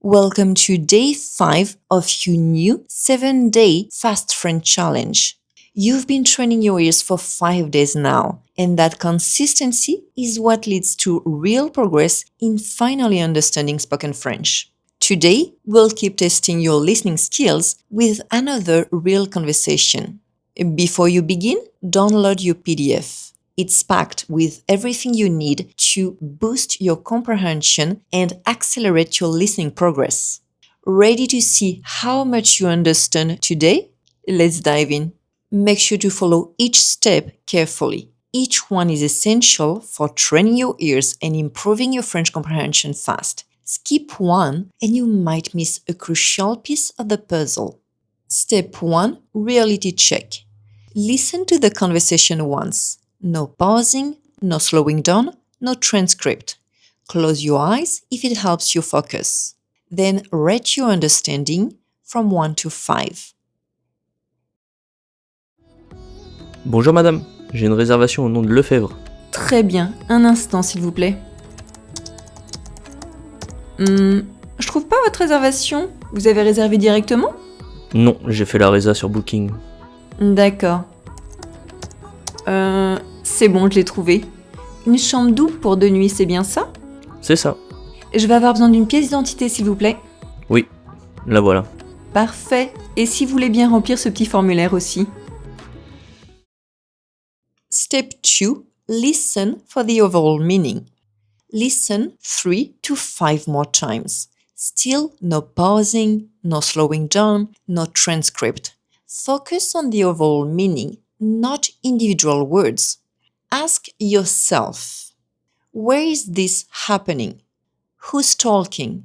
Welcome to day 5 of your new 7-day Fast French Challenge. You've been training your ears for 5 days now, and that consistency is what leads to real progress in finally understanding spoken French. Today, we'll keep testing your listening skills with another real conversation. Before you begin, download your PDF. It's packed with everything you need to boost your comprehension and accelerate your listening progress. Ready to see how much you understand today? Let's dive in. Make sure to follow each step carefully. Each one is essential for training your ears and improving your French comprehension fast. Skip one and you might miss a crucial piece of the puzzle. Step 1. Reality check. Listen to the conversation once. No pausing, no slowing down, no transcript. Close your eyes if it helps you focus. Then rate your understanding from 1 to 5. Bonjour madame, j'ai une réservation au nom de Lefebvre. Très bien, un instant s'il vous plaît. Je trouve pas votre réservation. Vous avez réservé directement ? Non, j'ai fait la résa sur Booking. D'accord. C'est bon, je l'ai trouvé. Une chambre double pour 2 nuits, c'est bien ça ? C'est ça. Je vais avoir besoin d'une pièce d'identité s'il vous plaît. Oui, la voilà. Parfait. Et si vous voulez bien remplir ce petit formulaire aussi. Step 2. Listen for the overall meaning. Listen 3 to 5 more times. Still no pausing, no slowing down, no transcript. Focus on the overall meaning, not individual words. Ask yourself, where is this happening? Who's talking?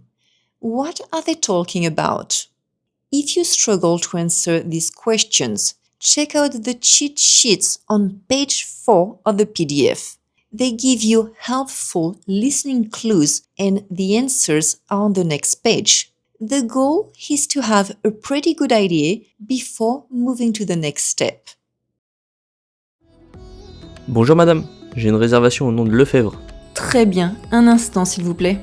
What are they talking about? If you struggle to answer these questions, check out the cheat sheets on page 4 of the PDF. They give you helpful listening clues and the answers are on the next page. The goal is to have a pretty good idea before moving to the next step. Bonjour madame, j'ai une réservation au nom de Lefebvre. Très bien, un instant s'il vous plaît.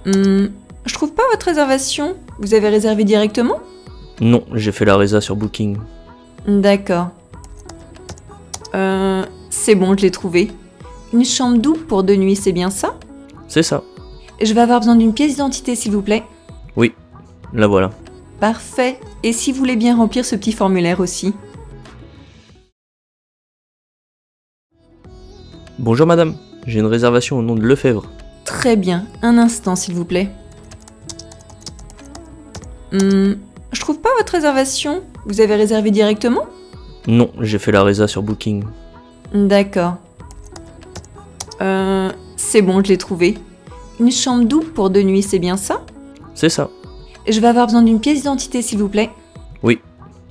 Je trouve pas votre réservation. Vous avez réservé directement ? Non, j'ai fait la résa sur Booking. D'accord. C'est bon, je l'ai trouvé. Une chambre double pour 2 nuits, c'est bien ça ? C'est ça. Je vais avoir besoin d'une pièce d'identité s'il vous plaît. Oui, la voilà. Parfait. Et si vous voulez bien remplir ce petit formulaire aussi. Bonjour madame, j'ai une réservation au nom de Lefebvre. Très bien, un instant s'il vous plaît. Je trouve pas votre réservation. Vous avez réservé directement ? Non, j'ai fait la résa sur Booking. D'accord. C'est bon, je l'ai trouvé. Une chambre double pour 2 nuits, c'est bien ça ? C'est ça. Je vais avoir besoin d'une pièce d'identité s'il vous plaît. Oui,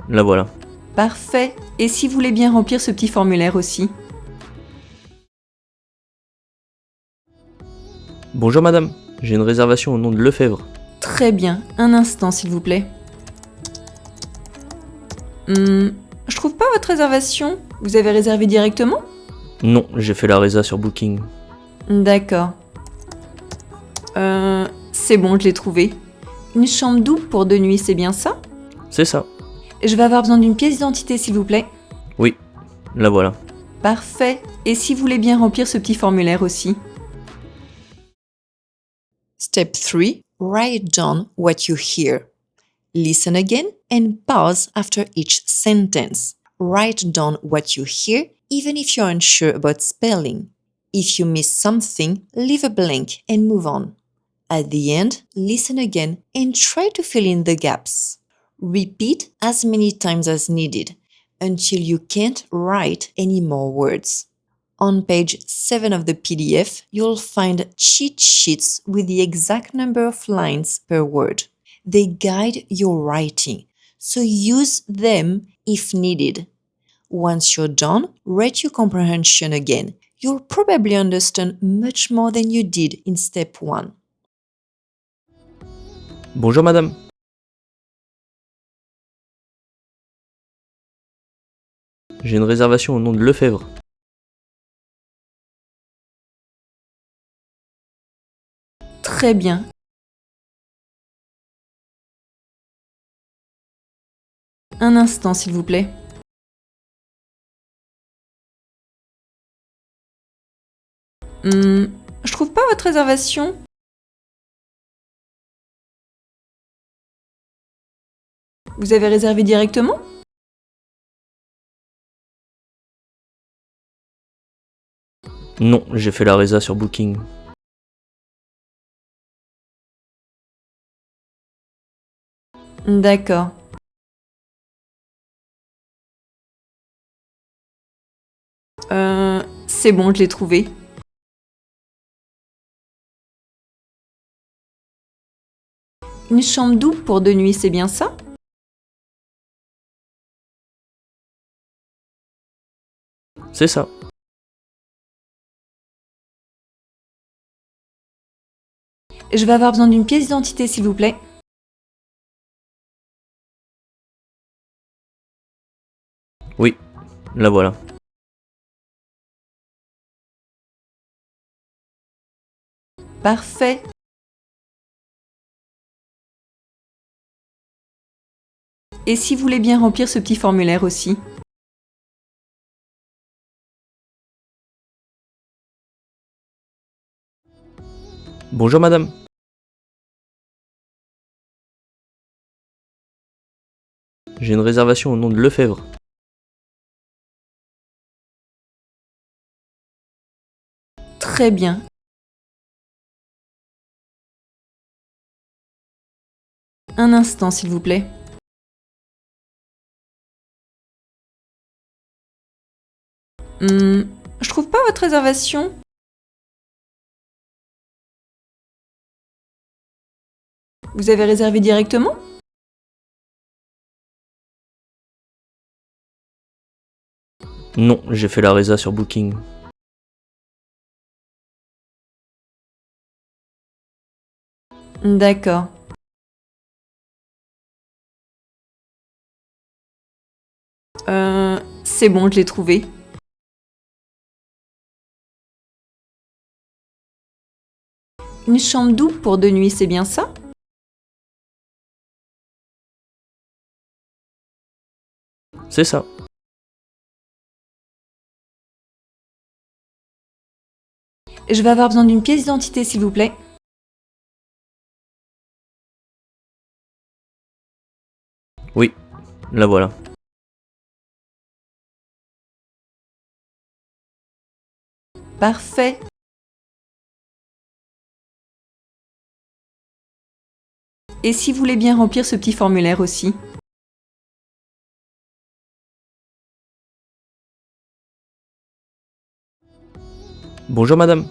la voilà. Parfait. Et si vous voulez bien remplir ce petit formulaire aussi. Bonjour madame, j'ai une réservation au nom de Lefebvre. Très bien, un instant s'il vous plaît. Je trouve pas votre réservation. Vous avez réservé directement ? Non, j'ai fait la résa sur Booking. D'accord. C'est bon, je l'ai trouvé. Une chambre double pour 2 nuits, c'est bien ça ? C'est ça. Je vais avoir besoin d'une pièce d'identité s'il vous plaît. Oui, la voilà. Parfait. Et si vous voulez bien remplir ce petit formulaire aussi. Step 3. Write down what you hear. Listen again and pause after each sentence. Write down what you hear even if you're unsure about spelling. If you miss something, leave a blank and move on. At the end, listen again and try to fill in the gaps. Repeat as many times as needed until you can't write any more words. On page 7 of the PDF, you'll find cheat sheets with the exact number of lines per word. They guide your writing, so use them if needed. Once you're done, rate your comprehension again. You'll probably understand much more than you did in step 1. Bonjour madame. J'ai une réservation au nom de Lefebvre. Très bien. Un instant, s'il vous plaît. Je trouve pas votre réservation. Vous avez réservé directement? Non, j'ai fait la résa sur Booking. D'accord. C'est bon, je l'ai trouvé. Une chambre double pour 2 nuits, c'est bien ça? C'est ça. Je vais avoir besoin d'une pièce d'identité, s'il vous plaît. Oui, la voilà. Parfait. Et si vous voulez bien remplir ce petit formulaire aussi? Bonjour madame. J'ai une réservation au nom de Lefebvre. Très bien. Un instant, s'il vous plaît. Je trouve pas votre réservation. Vous avez réservé directement? Non, j'ai fait la résa sur Booking. D'accord. C'est bon, je l'ai trouvé. Une chambre double pour 2 nuits, c'est bien ça? C'est ça. Je vais avoir besoin d'une pièce d'identité, s'il vous plaît. Oui, la voilà. Parfait. Et si vous voulez bien remplir ce petit formulaire aussi? Bonjour madame.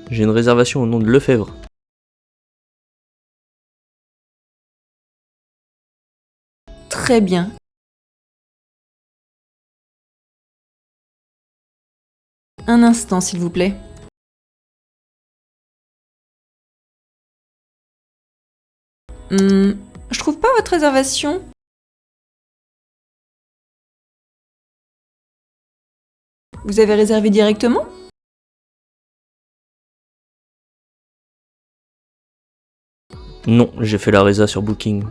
J'ai une réservation au nom de Lefebvre. Très bien. Un instant, s'il vous plaît. Je trouve pas votre réservation. Vous avez réservé directement? Non, j'ai fait la résa sur Booking.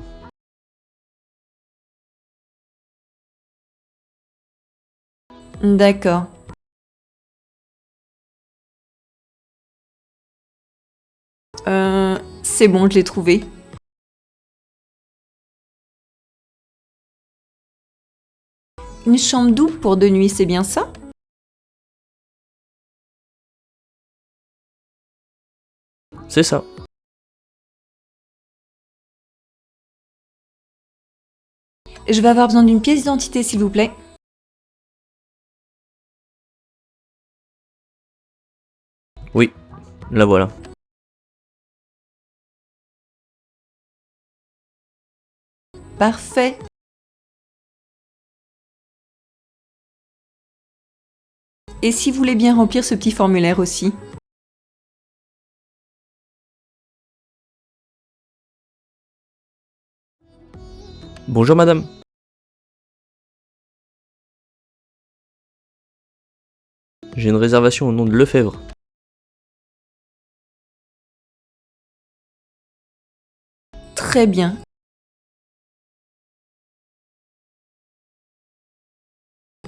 D'accord. C'est bon, je l'ai trouvé. Une chambre double pour 2 nuits, c'est bien ça? C'est ça. Je vais avoir besoin d'une pièce d'identité, s'il vous plaît. Oui, la voilà. Parfait. Et si vous voulez bien remplir ce petit formulaire aussi? Bonjour madame. J'ai une réservation au nom de Lefebvre. Très bien.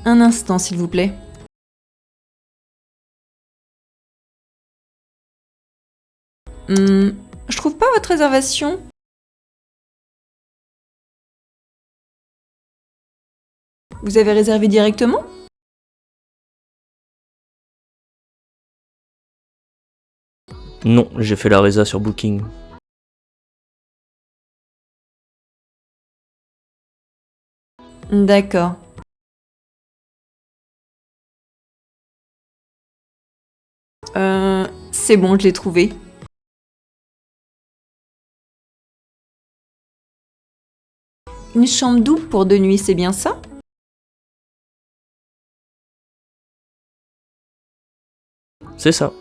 Un instant, s'il vous plaît. Je trouve pas votre réservation. Vous avez réservé directement? Non, j'ai fait la résa sur Booking. D'accord. C'est bon, je l'ai trouvé. Une chambre double pour 2 nuits, c'est bien ça? C'est ça.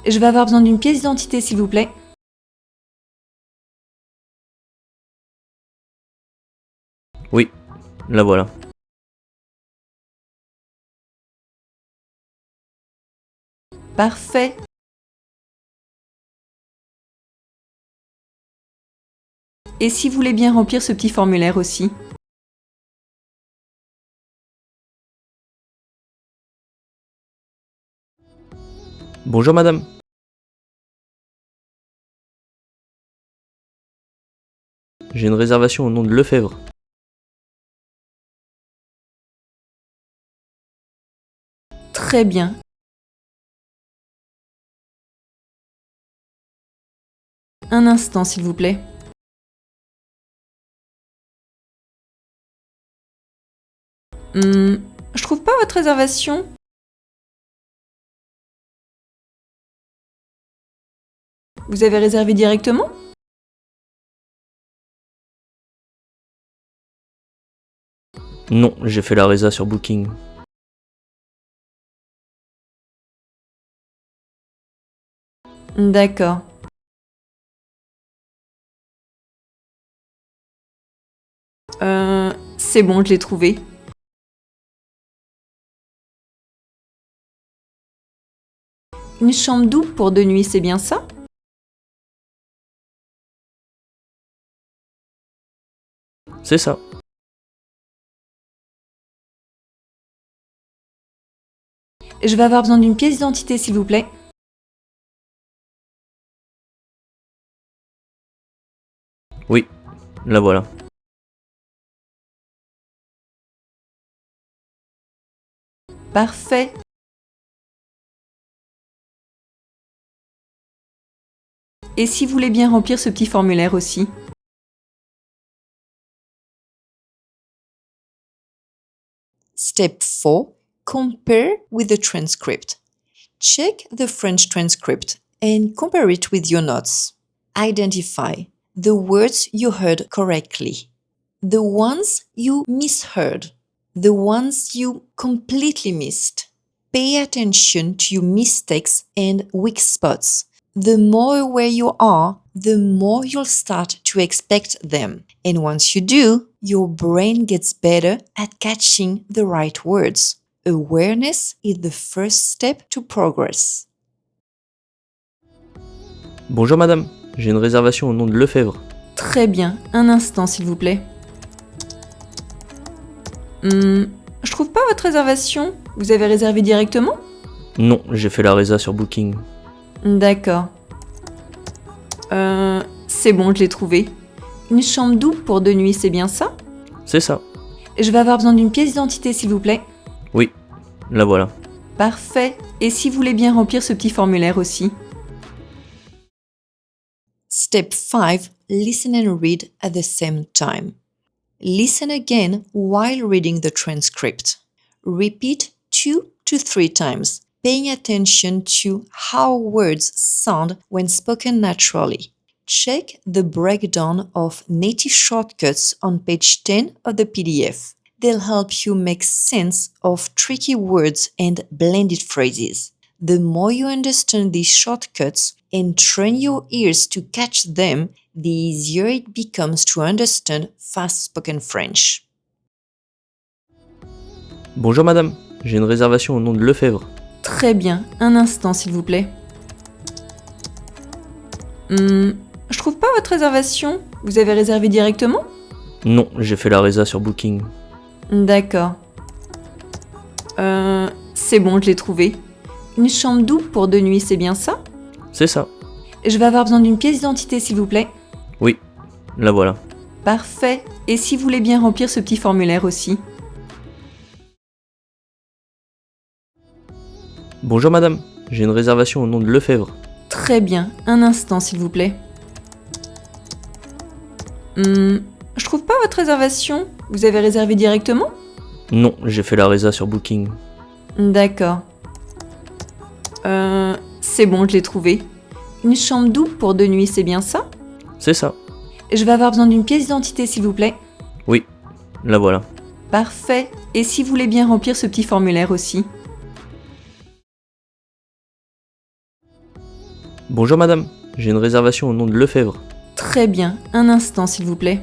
Je vais avoir besoin d'une pièce d'identité, s'il vous plaît. Oui, la voilà. Parfait. Et si vous voulez bien remplir ce petit formulaire aussi? Bonjour madame. J'ai une réservation au nom de Lefebvre. Très bien. Un instant, s'il vous plaît. Je trouve pas votre réservation. Vous avez réservé directement? Non, j'ai fait la résa sur Booking. D'accord. C'est bon, je l'ai trouvé. Une chambre double pour 2 nuits, c'est bien ça? C'est ça. Je vais avoir besoin d'une pièce d'identité, s'il vous plaît. Oui, la voilà. Parfait. Et si vous voulez bien remplir ce petit formulaire aussi? Step 4. Compare with the transcript. Check the French transcript and compare it with your notes. Identify the words you heard correctly, the ones you misheard, the ones you completely missed. Pay attention to your mistakes and weak spots. The more aware you are, the more you'll start to expect them. And once you do, your brain gets better at catching the right words. Awareness is the first step to progress. Bonjour madame. J'ai une réservation au nom de Lefebvre. Très bien. Un instant, s'il vous plaît. Je trouve pas votre réservation. Vous avez réservé directement? Non, j'ai fait la résa sur Booking. D'accord. C'est bon, je l'ai trouvé. Une chambre double pour 2 nuits, c'est bien ça? C'est ça. Je vais avoir besoin d'une pièce d'identité, s'il vous plaît. Oui, la voilà. Parfait. Et si vous voulez bien remplir ce petit formulaire aussi? Step 5. Listen and read at the same time. Listen again while reading the transcript. Repeat 2 to 3 times, paying attention to how words sound when spoken naturally. Check the breakdown of native shortcuts on page 10 of the PDF. They'll help you make sense of tricky words and blended phrases. The more you understand these shortcuts and train your ears to catch them, the easier it becomes to understand fast-spoken French. Bonjour madame, j'ai une réservation au nom de Lefebvre. Très bien, un instant s'il vous plaît. Je trouve pas votre réservation. Vous avez réservé directement? Non, j'ai fait la résa sur Booking. D'accord. C'est bon, je l'ai trouvé. Une chambre double pour 2 nuits, c'est bien ça? C'est ça. Je vais avoir besoin d'une pièce d'identité s'il vous plaît. Oui, la voilà. Parfait. Et si vous voulez bien remplir ce petit formulaire aussi. Bonjour madame, j'ai une réservation au nom de Lefebvre. Très bien, un instant s'il vous plaît. Je trouve pas votre réservation. Vous avez réservé directement? Non, j'ai fait la résa sur Booking. D'accord. C'est bon, je l'ai trouvé. Une chambre double pour 2 nuits, c'est bien ça? C'est ça. Je vais avoir besoin d'une pièce d'identité s'il vous plaît. Oui, la voilà. Parfait. Et si vous voulez bien remplir ce petit formulaire aussi. Bonjour madame, j'ai une réservation au nom de Lefebvre. Très bien, un instant s'il vous plaît.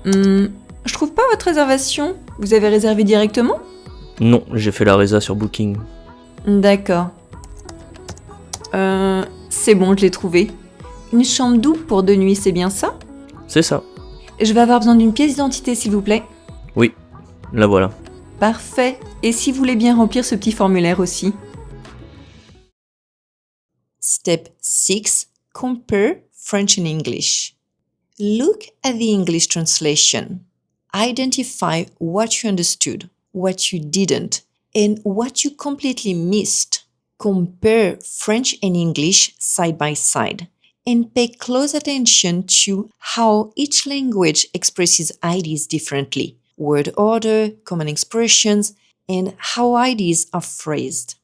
Je trouve pas votre réservation. Vous avez réservé directement? Non, j'ai fait la résa sur Booking. D'accord. C'est bon, je l'ai trouvé. Une chambre double pour 2 nuits, c'est bien ça? C'est ça. Je vais avoir besoin d'une pièce d'identité s'il vous plaît. Oui, la voilà. Parfait. Et si vous voulez bien remplir ce petit formulaire aussi. Step 6. Compare French and English. Look at the English translation. Identify what you understood, what you didn't, and what you completely missed. Compare French and English side by side and pay close attention to how each language expresses ideas differently, word order, common expressions, and how ideas are phrased.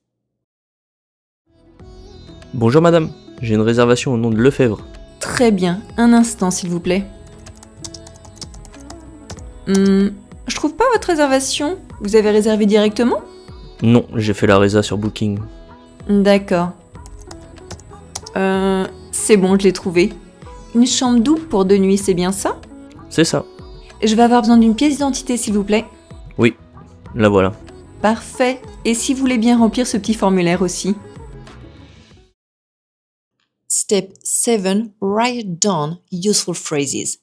Bonjour madame, j'ai une réservation au nom de Lefebvre. Très bien, un instant s'il vous plaît. Je trouve pas votre réservation. Vous avez réservé directement? Non, j'ai fait la résa sur Booking. D'accord. C'est bon, je l'ai trouvé. Une chambre double pour 2 nuits, c'est bien ça? C'est ça. Je vais avoir besoin d'une pièce d'identité s'il vous plaît. Oui, la voilà. Parfait. Et si vous voulez bien remplir ce petit formulaire aussi. Step 7. Write down useful phrases.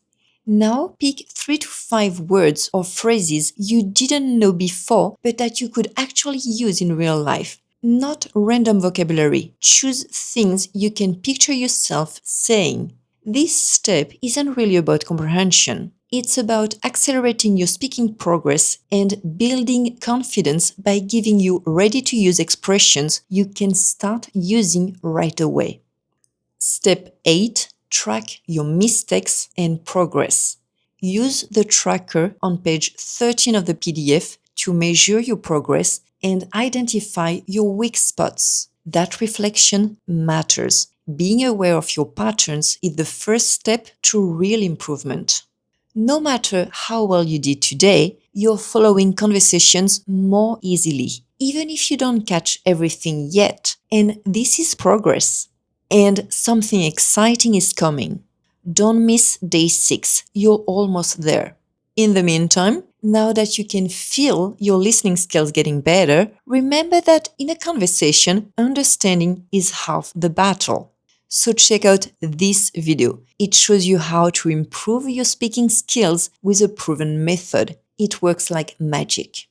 Now pick 3 to 5 words or phrases you didn't know before but that you could actually use in real life. Not random vocabulary. Choose things you can picture yourself saying. This step isn't really about comprehension. It's about accelerating your speaking progress and building confidence by giving you ready-to-use expressions you can start using right away. Step 8. Track your mistakes and progress. Use the tracker on page 13 of the PDF to measure your progress and identify your weak spots. That reflection matters. Being aware of your patterns is the first step to real improvement. No matter how well you did today, you're following conversations more easily, even if you don't catch everything yet. And this is progress. And something exciting is coming. Don't miss day 6. You're almost there. In the meantime, now that you can feel your listening skills getting better, remember that in a conversation, understanding is half the battle. So check out this video. It shows you how to improve your speaking skills with a proven method. It works like magic.